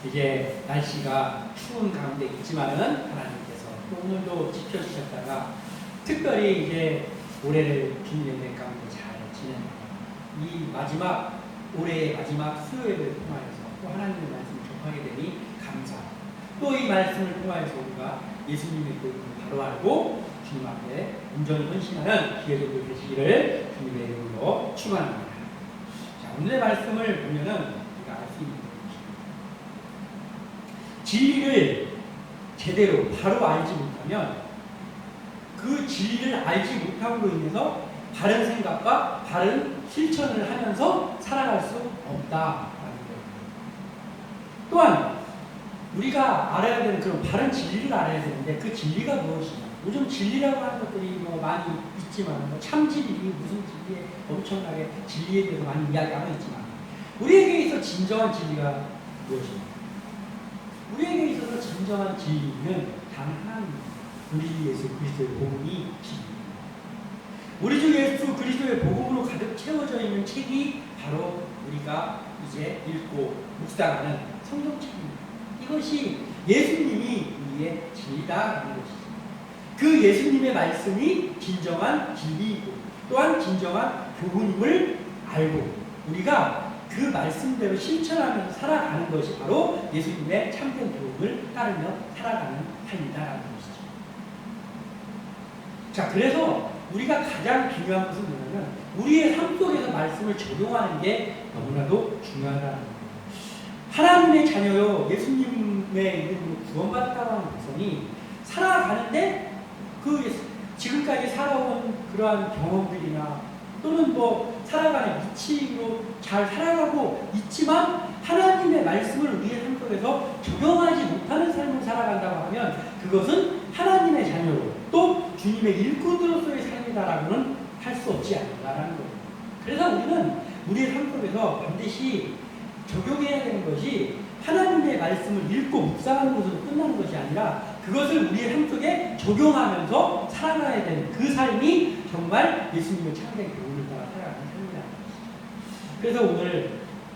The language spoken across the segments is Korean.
이제 날씨가 추운 가운데 있지만은 하나님께서 또 오늘도 지켜주셨다가 특별히 이제 올해를 주님의 은혜 가운데 잘 지내는 이 마지막 올해의 마지막 수요일을 통하여서 또 하나님의 말씀을 접하게 되니 감사. 또 이 말씀을 통하여서 우리가 예수님의 교훈을 바로 알고 주님 앞에 온전히 헌신하는 기회들도 되시기를 주님의 이름으로 축원합니다. 자, 오늘의 말씀을 보면은 우리가 알 수 있는 것입니다. 진리를 제대로 바로 알지 못하면 그 진리를 알지 못함으로 인해서 바른 생각과 바른 실천을 하면서 살아갈 수 없다라는 거예요. 또한 우리가 알아야 되는 그런 바른 진리를 알아야 되는데 그 진리가 무엇이냐? 요즘 진리라고 하는 것들이 뭐 많이 있지만 뭐 참진리 무슨 진리에 엄청나게 진리에 대해서 많이 이야기하고 있지만 우리에게 있어 진정한 진리가 무엇입니까? 우리에게 있어서 진정한 진리는 단 하나님, 우리 예수 그리스도의 복음이 진리입니다. 우리 주 예수 그리스도의 복음으로 가득 채워져 있는 책이 바로 우리가 이제 읽고 묵상하는 성경책입니다. 이것이 예수님이 우리의 진리다라는 것이죠. 그 예수님의 말씀이 진정한 진리이고 또한 진정한 교훈임을 알고 우리가 그 말씀대로 실천하면서 살아가는 것이 바로 예수님의 참된 교훈을 따르며 살아가는 삶이다라는 것이죠. 자, 그래서 우리가 가장 중요한 것은 뭐냐면 우리의 삶 속에서 말씀을 적용하는 게 너무나도 중요하다는 거예요. 하나님의 자녀요, 예수님의 이름으로 구원받았다고 하는 백성이 살아가는데 그 지금까지 살아온 그러한 경험들이나 또는 뭐 살아가는 위치로 잘 살아가고 있지만 하나님의 말씀을 우리의 삶 속에서 적용하지 못하는 삶을 살아간다고 하면 그것은 하나님의 자녀로 또 주님의 일꾼으로서의 삶이다라고는 할 수 없지 않는다라는 거예요. 그래서 우리는 우리의 삶 속에서 반드시 적용해야 되는 것이 하나님의 말씀을 읽고 묵상하는 것으로 끝나는 것이 아니라 그것을 우리의 삶 속에 적용하면서 살아가야 되는 그 삶이 정말 예수님의 참된 교훈을 따라 살아가는 삶이라는 것이죠. 그래서 오늘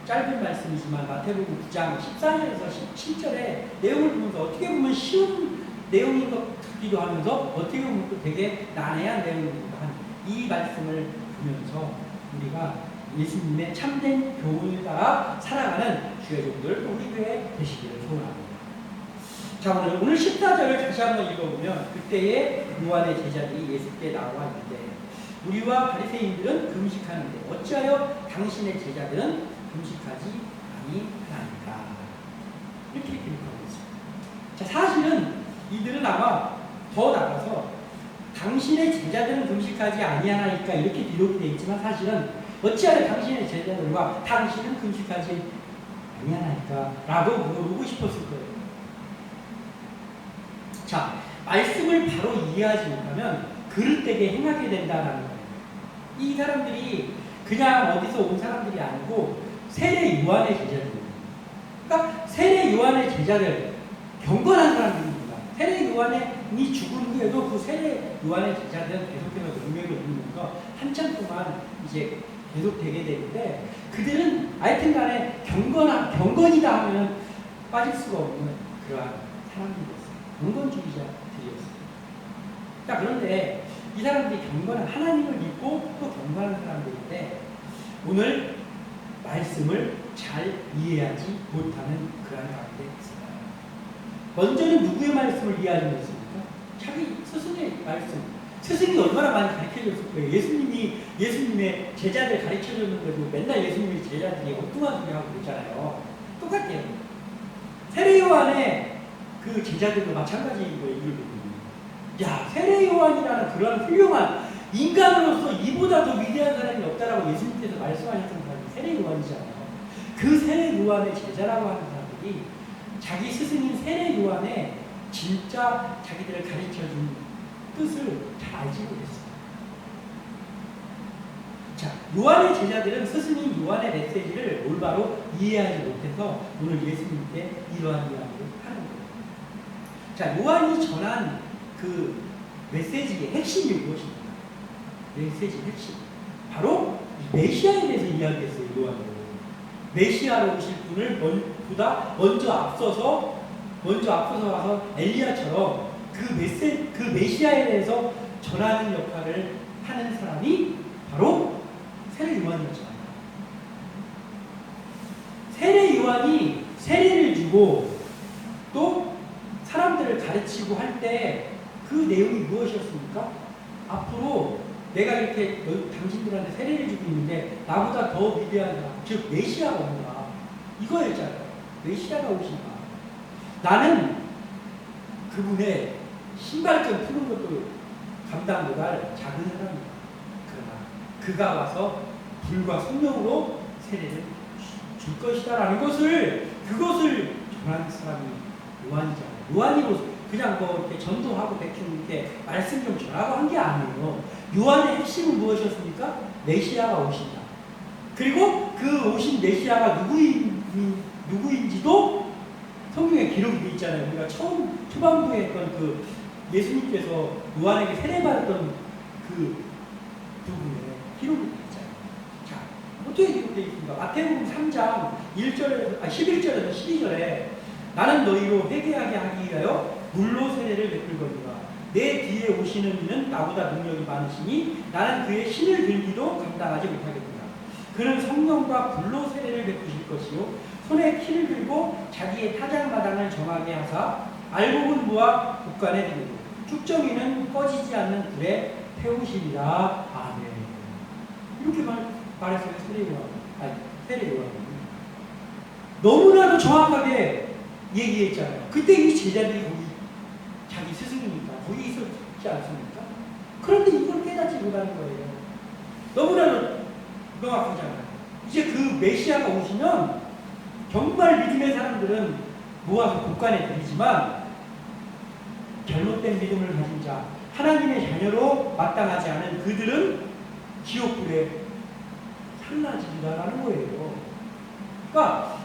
짧은 말씀이지만 마태복음 9장 14절에서 17절의 내용을 보면서 어떻게 보면 쉬운 내용인 것 같기도 하면서 어떻게 보면 또 되게 난해한 내용이기도 한 이 말씀을 보면서 우리가 예수님의 참된 교훈을 따라 살아가는 주의 종들 또 우리 교회 되시기를 소원합니다. 자, 오늘 14절을 다시 한번 읽어보면 그때에 요한의 제자들이 예수께 나와 있는데 우리와 바리새인들은 금식하는데 어찌하여 당신의 제자들은 금식하지 아니하나이까 이렇게 기록하고 있습니다. 자, 사실은 이들은 아마 더 나가서 당신의 제자들은 금식하지 아니하나이까 이렇게 기록이 되어 있지만 사실은 어찌하여 당신의 제자들과 당신은 금식하지 아니하나이까 라고 물어보고 싶었을 거예요. 자, 말씀을 바로 이해하지 못하면 그릇되게 행하게 된다는 거예요. 이 사람들이 그냥 어디서 온 사람들이 아니고 세례 요한의 제자들입니다. 그러니까 세례 요한의 제자들, 경건한 사람들입니다. 세례 요한이 죽은 후에도 그 세례 요한의 제자들은 계속해서 능력을 누리면서 한참 동안 이제 계속 되게 되는데 그들은 하여튼 간에 경건이다 하면 빠질 수가 없는 그러한 사람들이었어요. 경건주의자들이었어요. 자, 그런데 이 사람들이 경건한 하나님을 믿고 또 경건한 사람들인데 오늘 말씀을 잘 이해하지 못하는 그러한 가운데 있습니다. 먼저는 누구의 말씀을 이해하지 못했습니까? 자기 스승의 말씀. 스승이 얼마나 많이 가르쳐줬을 거예요. 예수님의 제자들 가르쳐줬는데도 맨날 예수님의 제자들이 엉뚱한 소리 하고 있잖아요. 똑같아요. 세례 요한의 그 제자들도 마찬가지인 거예요. 이걸 보면. 야, 세례 요한이라는 그런 훌륭한 인간으로서 이보다 더 위대한 사람이 없다라고 예수님께서 말씀하셨던 사람이 세례 요한이잖아요. 그 세례 요한의 제자라고 하는 사람들이 자기 스승인 세례 요한의 진짜 자기들을 가르쳐준 뜻을 잘 알지 못했어요. 자, 요한의 제자들은 스승인 요한의 메시지를 올바로 이해하지 못해서 오늘 예수님께 이러한 이야기를 하는 거예요. 자, 요한이 전한 그 메시지의 핵심이 무엇입니까? 메시지의 핵심. 바로 메시아에 대해서 이야기했어요. 요한은. 메시아로 오실 분을 보다 먼저 앞서서 와서 엘리야처럼 그 메시아에 대해서 전하는 역할을 하는 사람이 바로 세례 요한이었잖아요. 세례 요한이 세례를 주고 또 사람들을 가르치고 할 때 그 내용이 무엇이었습니까? 앞으로 내가 이렇게 당신들한테 세례를 주고 있는데 나보다 더 위대한 사람, 즉 메시아가 온다. 이거였잖아요. 메시아가 오신다. 나는 그분의 신발끈 푸는 것도 감당 못할 작은 사람이다. 그러나 그가 와서 불과 성령으로 세례를 줄 것이다라는 그것을 전하는 사람이 요한이잖아요. 요한이로 그냥 뭐 이렇게 전도하고 대충 이렇게 말씀 좀 전하고 한 게 아니에요. 요한의 핵심은 무엇이었습니까? 메시아가 오신다. 그리고 그 오신 메시아가 누구인지도 성경에 기록이 되어 있잖아요. 우리가 초반부에 했던 그 예수님께서 요한에게 세례받았던 그 부분에 기록이 되어 있잖아요. 자, 어떻게 기록되어 있습니까? 마태복음 3장 11절에서 12절에 나는 너희로 회개하게 하기 위하여 물로 세례를 베풀 거니와 내 뒤에 오시는 이는 나보다 능력이 많으시니 나는 그의 신을 들기도 감당하지 못하겠구나. 그는 성령과 불로 세례를 베푸실 것이요 손에 키를 들고 자기의 타작마당을 정하게 하사 알곡은 모아 곡간에 두고 쭉정이는 꺼지지 않는 불에 태우시리라. 아멘. 이렇게 말했어요. 세례 요한이. 너무나도 정확하게 얘기했잖아요. 그때 이 제자들이 거기 자기 스승이니까 거기 있었지 않습니까? 그런데 이걸 깨닫지 못하는 거예요. 너무나도 명확하잖아요. 이제 그 메시아가 오시면 정말 믿음의 사람들은 모아서 곡간에 들이지만 잘못된 믿음을 가진 자, 하나님의 자녀로 마땅하지 않은 그들은 지옥불에 산나지리라는 거예요. 그러니까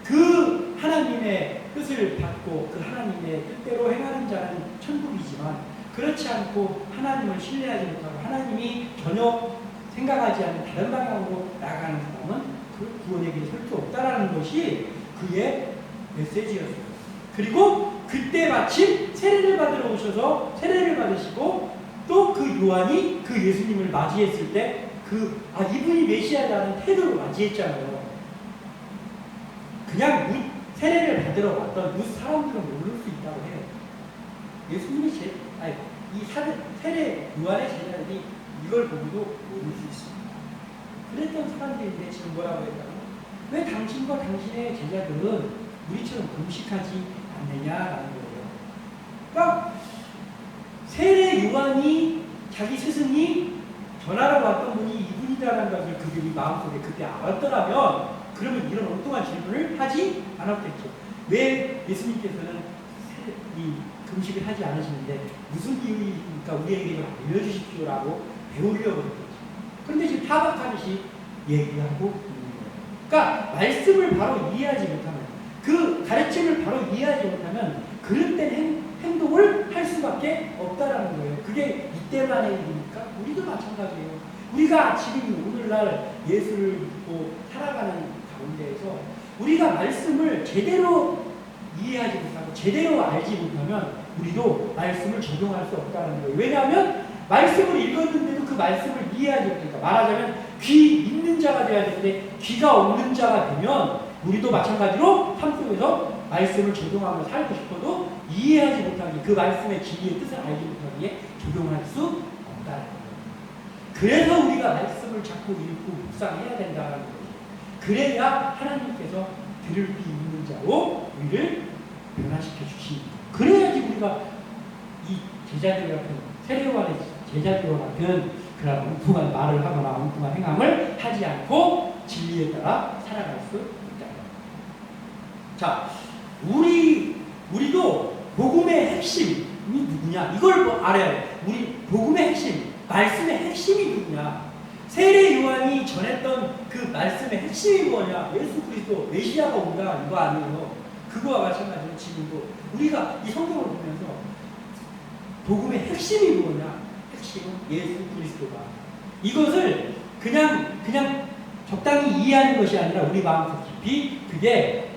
그 하나님의 뜻을 받고 그 하나님의 뜻대로 행하는 자는 천국이지만 그렇지 않고 하나님을 신뢰하지 못하고 하나님이 전혀 생각하지 않는 다른 방향으로 나아가는 사람은 그 구원의 길에 설 수 없다라는 것이 그의 메시지였어요. 그리고 그때 마침 세례를 받으러 오셔서 세례를 받으시고 또 그 요한이 그 예수님을 맞이했을 때 이분이 메시아라는 태도로 맞이했잖아요. 그냥 세례를 받으러 왔던 사람들은 모를 수 있다고 해요. 예수님이 세례 요한의 제자들이 이걸 보고도 모를 수 있습니다. 그랬던 사람들인데 지금 뭐라고 했다면 왜 당신과 당신의 제자들은 우리처럼 금식하지 않느냐라는 거예요. 그러니까 세례 요한이 자기 스승이 전하러 왔던 분이 이분이다라는 것을 그들이 마음속에 그때 알았더라면 그러면 이런 엉뚱한 질문을 하지 않았겠죠. 왜 예수님께서는 금식을 하지 않으시는데 무슨 이유입니까? 우리에게 좀 알려주십시오라고 배우려고 했겠죠. 그런데 지금 타박하듯이 얘기하고 있는 거예요. 그러니까 말씀을 바로 이해하지 못하면 그 가르침을 바로 이해하지 못하면 그릇된 행동을 할 수밖에 없다라는 거예요. 그게 이때만의 일입니까? 우리도 마찬가지예요. 우리가 지금 오늘날 예수를 믿고 살아가는 가운데에서 우리가 말씀을 제대로 이해하지 못하고 제대로 알지 못하면 우리도 말씀을 적용할 수 없다는 거예요. 왜냐하면 말씀을 읽었는데도 그 말씀을 이해하지 못하니까 말하자면 귀 있는 자가 돼야 되는데 귀가 없는 자가 되면 우리도 마찬가지로 삶 속에서 말씀을 적용하며 살고 싶어도 이해하지 못하기에 그 말씀의 진리의 뜻을 알지 못하기에 적용할 수 없다는 거예요. 그래서 우리가 말씀을 자꾸 읽고 묵상해야 된다는 거예요. 그래야 하나님께서 들을 귀 있는 자로 우리를 변화시켜 주십니다. 그래야지 우리가 이 제자들 같은 세례요한의 제자들과 같은 그런 엉뚱한 말을 하거나 엉뚱한 행함을 하지 않고 진리에 따라 살아갈 수 있다. 자, 우리도 복음의 핵심이 누구냐? 이걸 알아야 돼. 우리 복음의 핵심, 말씀의 핵심이 누구냐? 세례 요한이 전했던 그 말씀의 핵심이 뭐냐? 예수 그리스도 메시아가 온다 이거 아니에요. 그거와 마찬가지로 지금도 우리가 이 성경을 보면서 복음의 핵심이 뭐냐? 핵심은 예수 그리스도다. 이것을 그냥 적당히 이해하는 것이 아니라 우리 마음속 깊이 그게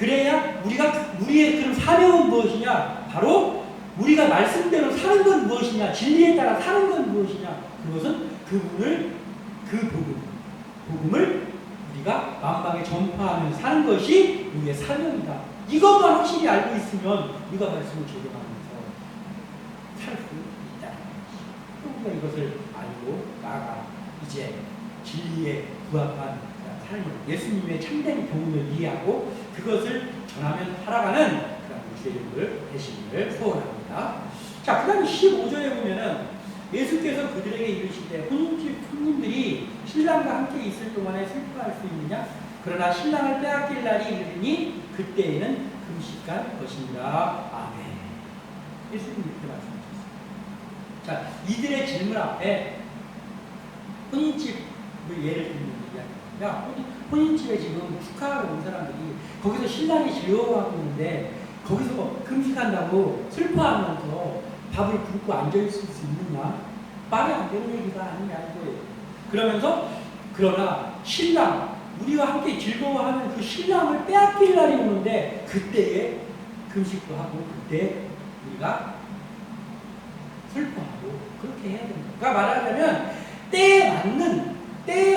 그래야 우리의 그런 사명은 무엇이냐? 바로 우리가 말씀대로 사는 건 무엇이냐? 진리에 따라 사는 건 무엇이냐? 그것은 그 복음을 우리가 만방에 전파하며 사는 것이 우리의 사명이다. 이것만 확실히 알고 있으면 우리가 말씀을 적용하면서 살 수 있다. 또 우리가 이것을 알고 나아가 이제 진리에 부합한 삶을, 예수님의 참된 교훈을 이해하고 그것을 전하며 살아가는 그런 주의 되시기를 소원합니다. 자, 그 다음 15절에 보면은 예수께서 그들에게 이르시되 혼인집 손님들이 신랑과 함께 있을 동안에 슬퍼할 수 있느냐? 그러나 신랑을 빼앗길 날이 이르니 그때에는 금식할 것입니다. 아멘. 예수님 이렇게 말씀하셨습니다. 자, 이들의 질문 앞에 혼인집을 예를 들면 이야기합니다. 혼인집에 지금 축하하러 온 사람들이 거기서 신랑이 즐거워하고 있는데 거기서 금식한다고 슬퍼하면서 밥을 굶고 앉아있을 수 있느냐? 말이 안 되는 얘기가 아니냐 이거예요. 그러면서 그러나 신랑, 우리와 함께 즐거워하는 그 신랑을 빼앗길 날이 오는데 그때에 금식도 하고 그때 우리가 슬퍼하고 그렇게 해야 됩니다. 그러니까 말하자면 때에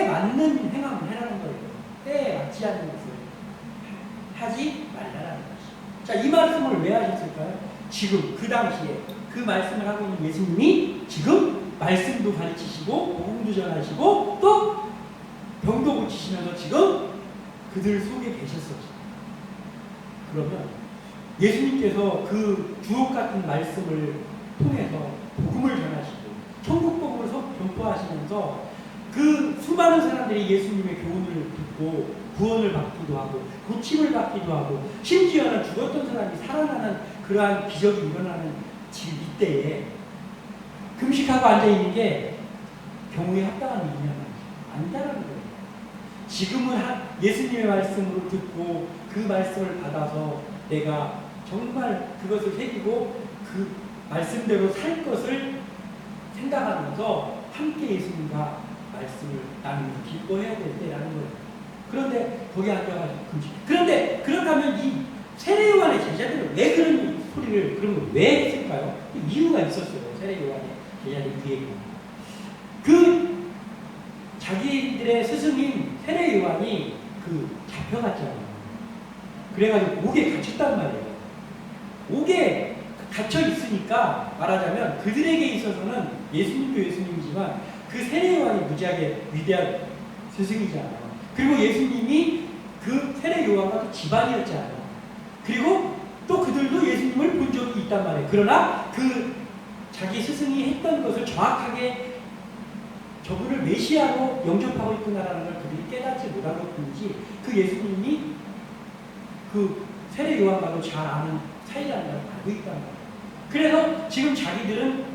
맞는 행함을 해라는 거예요. 때에 맞지 않는 것을 하지 말라는 것이죠. 자, 이 말씀을 왜 하셨을까요? 지금 그 당시에 그 말씀을 하고 있는 예수님이 지금 말씀도 가르치시고 복음도 전하시고 또 병도 고치시면서 지금 그들 속에 계셨었죠. 그러면 예수님께서 그 주옥 같은 말씀을 통해서 복음을 전하시고 천국 복음을 전파하시면서 그 수많은 사람들이 예수님의 교훈을 듣고 구원을 받기도 하고 고침을 받기도 하고 심지어는 죽었던 사람이 살아나는 그러한 기적이 일어나는 지금 이때에 금식하고 앉아있는 게 경우에 합당한 일이냐 아니다라는 거예요. 지금은 예수님의 말씀으로 듣고 그 말씀을 받아서 내가 정말 그것을 새기고 그 말씀대로 살 것을 생각하면서 함께 예수님과 말씀을 나누면서 기뻐해야 될 때라는 거예요. 그런데 거기 앉아가지고 금식. 그런데 그렇다면 이 세례요한의 제자들은 왜 그런 소리를 그런 걸 왜 했을까요? 이유가 있었어요. 세례요한의 제자들 그 얘기는. 그 자기들의 스승인 세례요한이 잡혀갔잖아요. 그래가지고 옥에 갇혔단 말이에요. 옥에 갇혀 있으니까 말하자면 그들에게 있어서는 예수님도 예수님이지만 그 세례요한이 무지하게 위대한 스승이잖아요. 그리고 예수님이 그 세례요한과 집안이었잖아요. 그리고 또 그들도 예수님을 본 적이 있단 말이에요. 그러나 그 자기 스승이 했던 것을 정확하게 저분을 메시아로 영접하고 있구나라는 걸 그들이 깨닫지 못한 것 뿐이지 그 예수님이 그 세례 요한과도 잘 아는 사이라는 걸 알고 있단 말이에요. 그래서 지금 자기들은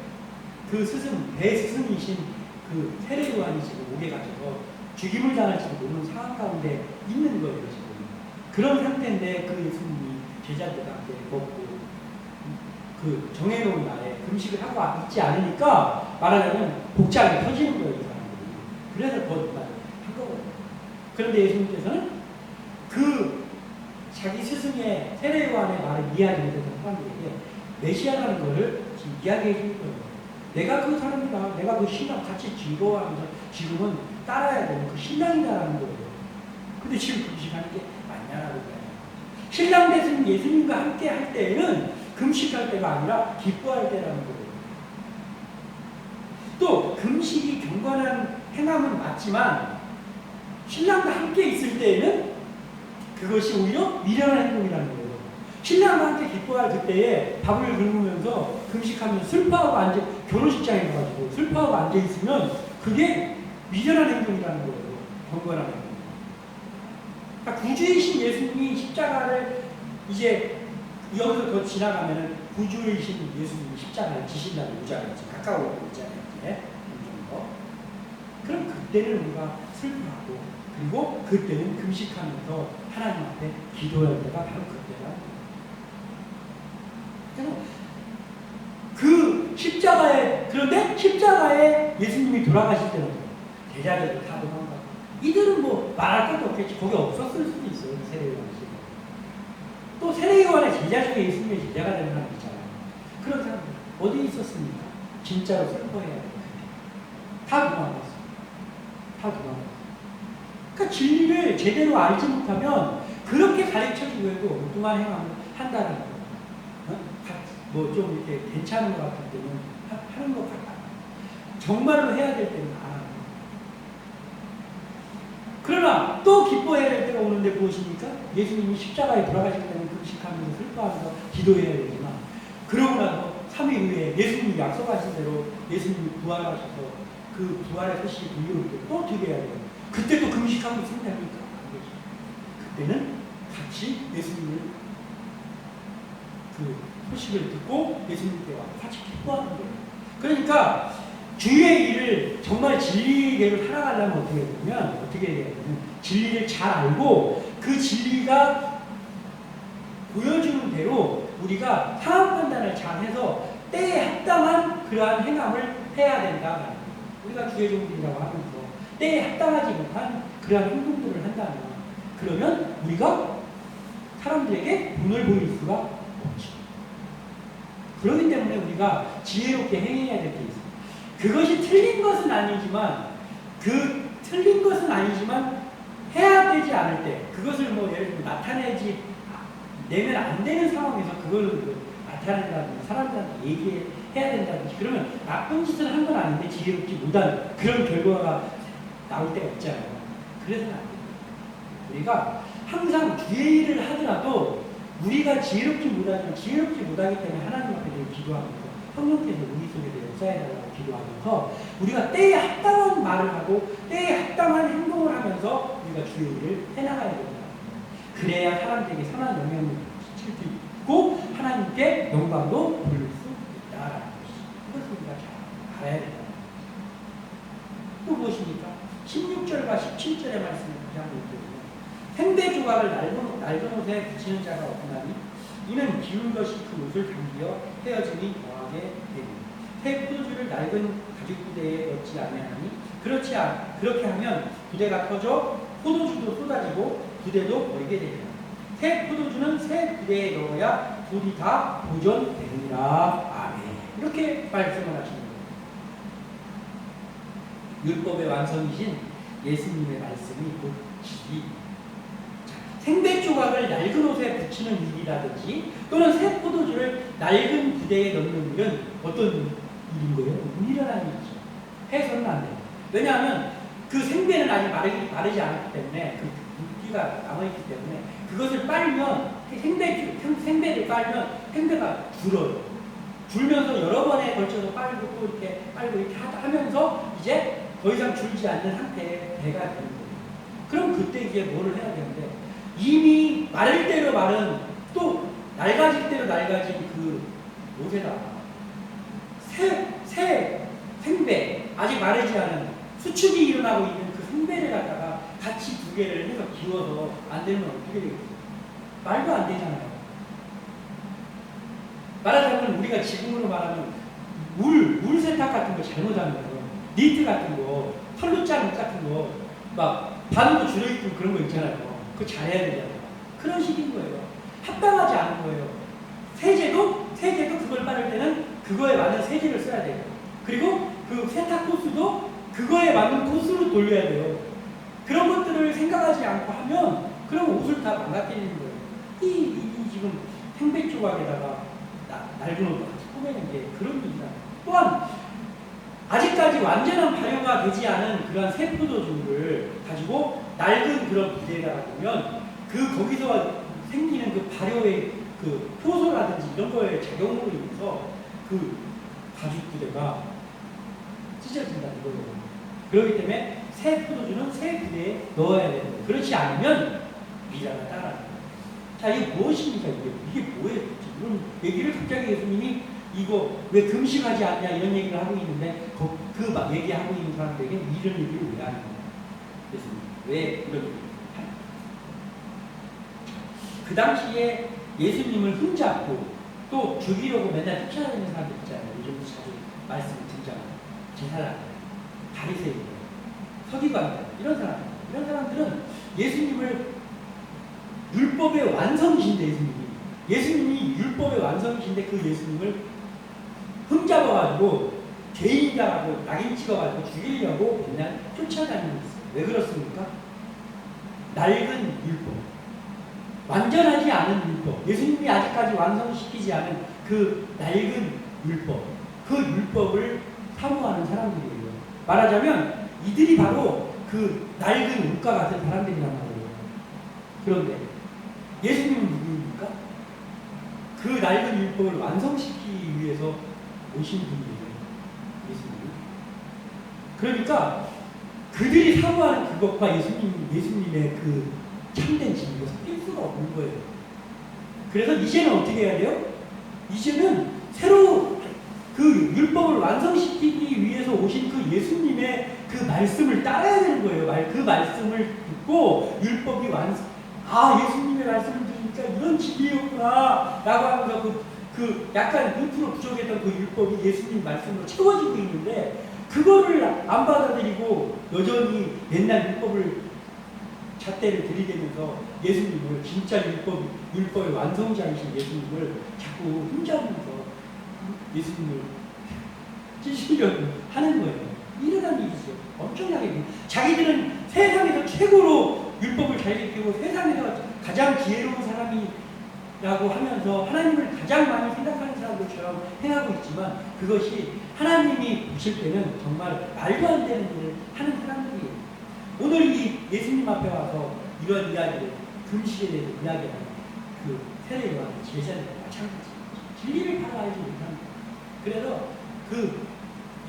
그 스승, 대스승이신 그 세례 요한이 지금 옥에 갇혀서 죽임을 당할지도 모르는 상황 가운데 있는 거예요. 지금. 그런 상태인데 그 예수님이 제자들과 함께 먹고 그 정해놓은 날에 금식을 하고 있지 않으니까 말하자면 복장이 터지는 거예요. 이 사람들이. 그래서 거짓말을 한 거거든요. 그런데 예수님께서는 그 자기 스승의 세례 요한의 말을 이해하지 못했던 사람들에게 메시아라는 것을 지금 이야기해 주는 거예요. 내가 그 사람이다. 내가 그 신랑 같이 즐거워하면서 지금은 따라야 되는 그 신랑이다라는 거예요. 근데 지금 금식하는 게 맞냐라고 해요. 신랑 대신 예수님과 함께 할 때에는 금식할 때가 아니라 기뻐할 때라는 거예요. 또 금식이 경건한 행함은 맞지만 신랑과 함께 있을 때에는 그것이 오히려 미련한 행동이라는 거예요. 신랑과 함께 기뻐할 그때에 밥을 굶으면서 금식하면서 슬퍼하고 결혼식장에 가가지고 슬퍼하고 앉아있으면 그게 미련한 행동이라는 거예요. 경건한 행동. 그러니까 구주이신 예수님이 십자가를 이제 여기서 더 지나가면은 구주이신 예수님이 십자가를 지신다는 유자가 가까워 있잖아요. 그럼 그때는 우리가 슬퍼하고 그리고 그때는 금식하면서 하나님 앞에 기도할 때가 바로 그때라. 그래서 그 십자가에 그런데 십자가에 예수님이 돌아가실 때는 제자들도 다 도망가고 이들은 뭐 말할 것도 없겠지. 거기 없었을 수도 있어요. 세례요한이. 또 세례요한의 제자 중에 예수님의 제자가 되는 사람 있잖아요. 그런 사람들 어디 있었습니까? 진짜로 슬퍼해야 돼요. 다 도망갔어요. 다 도망갔어요. 그러니까 진리를 제대로 알지 못하면 그렇게 가르쳐주고 해도 엉뚱한 행함을 한다는 거예요. 뭐 좀 이렇게 괜찮은 것 같을 때는 하는 것 같다. 정말로 해야 될 때는 안 하는 거예요. 그러나 또 기뻐해야 될 때가 오는데 무엇입니까? 예수님이 십자가에 돌아가실 때는 금식하면서 슬퍼하면서 기도해야 되지만 그러고 나서 3일 후에 예수님이 약속하신 대로 예수님이 부활하셔서 그 부활의 소식이 들려올 때 또 어떻게 해야 돼요? 그때 또 금식하고 있으면 됩니까? 안 되죠. 그때는 같이 예수님을 그 소식을 듣고 예수님께 와서 같이 기뻐하는 거예요. 그러니까 주의 일을 정말 진리대로 살아가려면 어떻게 되냐면 어떻게 해야 되냐면 진리를 잘 알고 그 진리가 보여주는 대로 우리가 상황 판단을 잘 해서 때에 합당한 그러한 행함을 해야 된다. 우리가 주의 종들이라고 하면서 때에 합당하지 못한 그러한 행동들을 한다면 그러면 우리가 사람들에게 본을 보일 수가 없죠. 그렇기 때문에 우리가 지혜롭게 행해야 될 게 있어요. 그것이 틀린 것은 아니지만 해야 되지 않을 때 그것을 뭐 예를 들면 내면 안 되는 상황에서 그걸 나타낸다든지 사람들한테 얘기해야 된다든지 그러면 나쁜 짓을 한 건 아닌데 지혜롭지 못한 그런 결과가 나올 때가 있잖아요. 그래서는 안 됩니다. 우리가 항상 주의 일을 하더라도 우리가 지혜롭지 못하기 때문에 하나님 앞에 대해 기도하면서 성령께서 우리 속에 역사해달라고 기도하면서 우리가 때에 합당한 말을 하고 때에 합당한 행동을 하면서 우리가 주의 일을 해나가야 된다. 그래야 사람들에게 선한 영향을 끼칠 수 있고 하나님께 영광도 돌릴 수 있다라는 것이죠. 이것을 우리가 잘 알아야 된다. 또 무엇입니까? 16절과 17절의 말씀을 다시 한번 읽어보면 생배 조각을 낡은 옷에 붙이는 자가 없나니 이는 기울 것이 그 옷을 당기어 헤어짐이 더하게 되니 새 포도주를 낡은 가죽 부대에 넣지 아니하니 그렇게 하면 부대가 터져 포도주도 쏟아지고 부대도 버리게 되리라. 새 포도주는 새 부대에 넣어야 둘이 다 보존되느니라. 아멘. 이렇게 말씀을 하시는 거예요. 율법의 완성이신 예수님의 말씀이 곧 진리입니다. 생배 조각을 낡은 옷에 붙이는 일이라든지 또는 새 포도주를 낡은 부대에 넣는 일은 어떤 일인 거예요? 일어나는 일이죠. 해서는 안 돼요. 왜냐하면 그 생배는 아직 마르지 않았기 때문에 그 물기가 남아있기 때문에 그것을 빨면 생배를 빨면 생배가 줄어요. 줄면서 여러 번에 걸쳐서 빨고 또 이렇게 빨고 이렇게 하면서 이제 더 이상 줄지 않는 상태의 배가 되는 거예요. 그럼 그때 이제 뭐를 해야 되는데 이미 마를 대로 마른 또 낡아질 대로 낡아진 그 옷에다가 새 생배 아직 마르지 않은 수축이 일어나고 있는 그 생배를 갖다가 같이 두 개를 해서 기워서 안 되면 어떻게 되겠어요? 말도 안 되잖아요. 말하자면 우리가 지금으로 말하면 물 세탁 같은 거 잘못하면 니트 같은 거 털루장 같은 거 막 반으로 줄여있고 그런 거 있잖아요. 그거 잘해야 되잖아요. 그런 식인 거예요. 합당하지 않은 거예요. 세제도 그걸 빠를 때는 그거에 맞는 세제를 써야 돼요. 그리고 그 세탁 코스도 그거에 맞는 코스로 돌려야 돼요. 그런 것들을 생각하지 않고 하면 그럼 옷을 다 망가뜨리는 거예요. 이 지금 생배 조각에다가 낡은 옷을 같이 꾸미는 게 그런 일이다. 또한 아직까지 완전한 발효가 되지 않은 그런 새 포도주를 가지고 낡은 그런 부대에다가 보면 거기서 생기는 그 발효의 그 효소라든지 이런 거에 작용으로 인해서 그 가죽 부대가 찢어진다 이거예요. 그렇기 때문에 새 포도주는 새 부대에 넣어야 되는 거예요. 그렇지 않으면 미라가 따라하는 거예요. 자, 이게 무엇입니까? 이게 뭐예요? 이런 얘기를 갑자기 예수님이 이거 왜 금식하지 않냐 이런 얘기를 하고 있는데 그 막 얘기하고 있는 사람들에게 이런 얘기를 왜 하는 거예요? 예수님 왜 이런 얘기를 하는 거예요? 그 당시에 예수님을 흠잡고 또 죽이려고 맨날 쫓아다니는 사람들 있잖아요. 요즘 자주 말씀 등장하는 제사장, 바리새인들, 서기관들 이런 사람들은 예수님을 율법의 완성이신데 예수님이 예수님이 율법의 완성이신데 그 예수님을 흠잡아가지고 죄인이라고 낙인 찍어가지고 죽이려고 맨날 쫓아다니고 있어요. 왜 그렇습니까? 낡은 율법, 완전하지 않은 율법, 예수님이 아직까지 완성시키지 않은 그 낡은 율법, 그 율법을 사모하는 사람들이에요. 말하자면 이들이 바로 그 낡은 옷과 같은 사람들이란 말이에요. 그런데 예수님은 누구입니까? 그 낡은 율법을 완성시키기 위해서 오신 분이에요. 예수님이. 그러니까 그들이 사모하는 그것과 예수님의 그 참된 진리가 섞일 수가 없는 거예요. 그래서 이제는 어떻게 해야 돼요? 이제는 새로 그 율법을 완성시키기 위해서 오신 그 예수님의 그 말씀을 따라야 되는 거예요. 그 말씀을 듣고 율법이 예수님의 말씀을 들으니까 이런 진리였구나 라고 하면서 그 약간 1% 부족했던 그 율법이 예수님 말씀으로 채워지고 있는데 그거를 안 받아들이고 여전히 옛날 율법을 잣대를 들이대면서 예수님을 진짜 율법의 완성자이신 예수님을 자꾸 흠잡으면서 예수님을 찢으려고 하는 거예요. 일어난 일이죠. 엄청나게. 자기들은 세상에서 최고로 율법을 잘 지키고 세상에서 가장 지혜로운 사람이라고 하면서 하나님을 가장 많이 생각하는 사람들처럼 행하고 있지만 그것이 하나님이 보실 때는 정말 말도 안 되는 일을 하는 사람들이에요. 오늘 이 예수님 앞에 와서 이런 이야기를 금식에 대해서 이야기하는 그 세례요한 제자들과 마찬가지예요. 진리를 바로 알지 못합니다. 그래서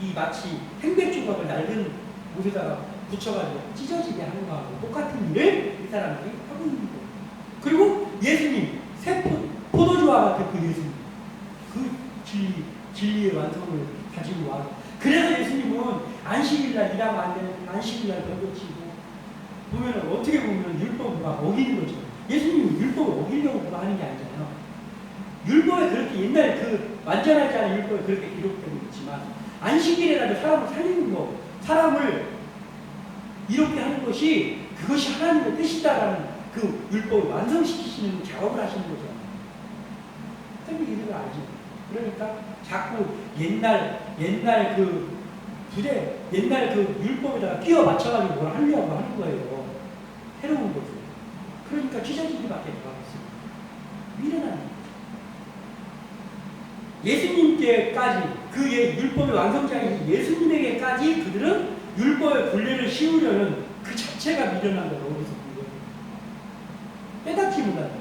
이 마치 팽백 조각을 낡은 옷에다가 붙여가지고 찢어지게 하는 거하고 똑같은 일을 이 사람들이 하고 있는 거예요. 그리고 예수님, 새 포도주와 같은 그 예수님, 그 진리의 완성을 가지고 와서 그래서 예수님은 안식일날 일하면 안 되는 안식일날 건너치고 보면 어떻게 보면 율법을 막 어기는 거죠. 예수님은 율법을 어기려고 그거 하는 게 아니잖아요. 율법에 그렇게 옛날 그 완전하지 않은 율법에 그렇게 기록되고 있지만 안식일에라도 사람을 살리는 거, 사람을 이렇게 하는 것이 그것이 하나님의 뜻이다라는 그 율법을 완성시키시는 작업을 하시는 거죠. 선생님이 이런 걸 알죠. 그러니까 자꾸 옛날 그 율법에다가 끼워 맞춰가지고 뭘 하려고 하는 거예요. 새로운 것을. 그러니까 찢어지기밖에 나가겠습니다. 미련한 예수님께까지 그의 율법의 완성자이신 예수님에게까지 그들은 율법의 굴레를 씌우려는 그 자체가 미련한 거예요. 어디서 깨닫지 못한다.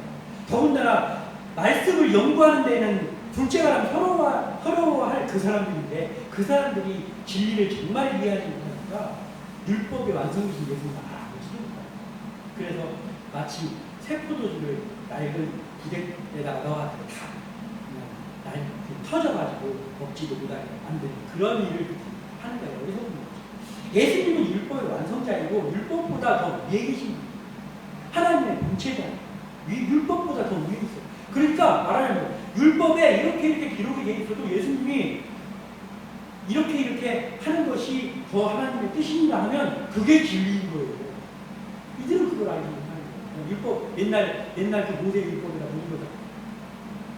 더군다나 말씀을 연구하는 데에는 둘째가 서러워할 그 사람들인데 그 사람들이 진리를 정말 이해하지 못하니까 율법의 완성이신 예수님을 알아보지도 못합니다. 그래서 마치 새 포도주를 낡은 부대에다가 넣어가지고 다 터져가지고 먹지도 못하게 만드는 그런 일을 하는 거예요. 어디서 보는 거죠. 예수님은 율법의 완성자이고 율법보다 더 위에 계신 분이에요. 하나님의 본체잖아요. 율법보다 더 위에 있어요. 그러니까 말하자면 율법에 이렇게 기록이 되어 있어도 예수님이 이렇게 하는 것이 더 하나님의 뜻입니다 하면 그게 진리인 거예요. 이들은 그걸 알지 못하는 거예요. 율법, 옛날 그 모세 율법이나 모든 거다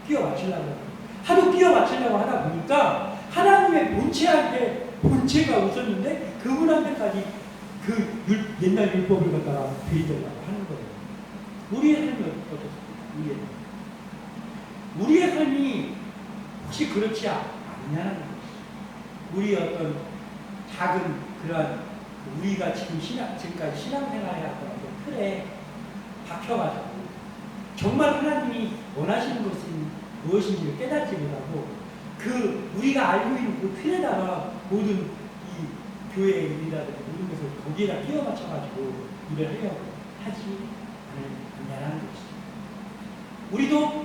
끼워 맞추려고 하도 끼워 맞추려고 하다 보니까 하나님의 본체가 웃었는데 그분한테까지 그 옛날 율법을 갖다가 드리려고 하는 거예요. 우리의 삶이 어떻습니까? 우리의 삶이 혹시 그렇지 않냐는 것이죠. 우리의 어떤 작은 그러한 우리가 지금까지 신앙생활에 어떤 틀에 박혀가지고 정말 하나님이 원하시는 것은 무엇인지를 깨닫지 못하고 우리가 알고 있는 그 틀에다가 모든 이 교회의 일이라든지 모든 것을 거기에다 끼워 맞춰가지고 일을 하려고 하지 않냐는 것이죠. 우리도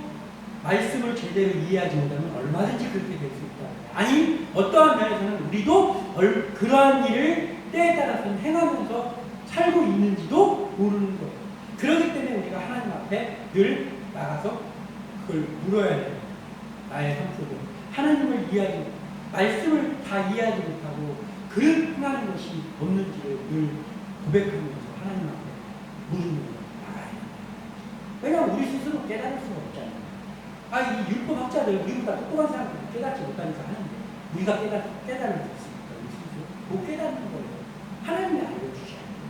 말씀을 제대로 이해하지 못하면 얼마든지 그렇게 될 수 있다. 아니 어떠한 면에서는 우리도 그러한 일을 때에 따라서는 행하면서 살고 있는지도 모르는 거예요. 그렇기 때문에 우리가 하나님 앞에 늘 나가서 그걸 물어야 돼요. 나의 삶 속에 하나님을 말씀을 다 이해하지 못하고 행하는 것이 없는지를 늘 고백하면서 하나님 앞에 물으면서 나가야 돼요. 왜냐하면 우리 스스로 깨달을 수가 없잖아요. 이 율법학자들 우리보다 똑똑한 사람들 깨닫지 못하니까 하는데 우리가 깨달을 수 있습니까? 못 깨닫는 거예요. 하나님이 알려주셔야 돼요.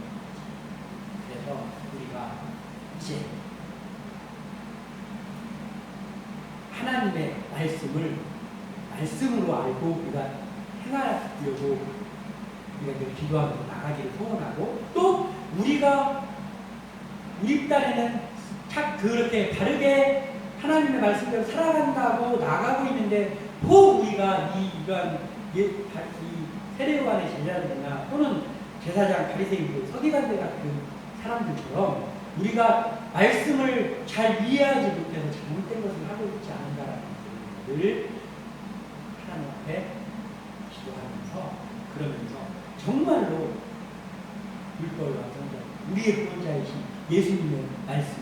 그래서 우리가 이제 하나님의 말씀으로 알고 우리가 행하려고 우리가 기도하고 나가기를 소원하고, 또 우리가 우리 딴에는 그렇게 바르게 하나님의 말씀대로 살아간다고 나가고 있는데 혹 우리가 이러한 이 세례요한의 제자들이나 또는 제사장, 바리새인들, 서기관들 같은 사람들처럼 우리가 말씀을 잘 이해하지 못해서 잘못된 것을 하고 있지 않은가라는 것을 늘 하나님 앞에 기도하면서, 그러면서 정말로 율법과 성경, 우리의 구원자이신 예수님의 말씀,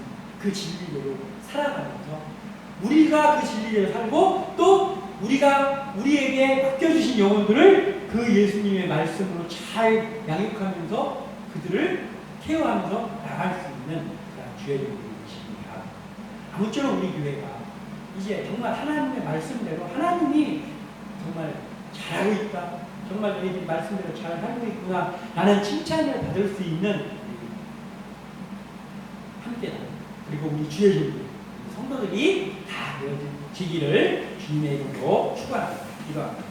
그 진리대로 살아가면서 우리가 그 진리대로 살고, 또 우리에게 맡겨주신 영혼들을 그 예수님의 말씀으로 잘 양육하면서 그들을 케어하면서 나갈 수 있는 그런 주의를 드리십니다. 아무쪼록 우리 교회가 이제 정말 하나님의 말씀대로 하나님이 정말 잘하고 있다, 정말 너희들이 말씀대로 잘 살고 있구나 라는 칭찬을 받을 수 있는 함께다, 그리고 우리 주의 성도들이 다 되어지기를 주님의 이름으로 축원합니다. 기도합니다.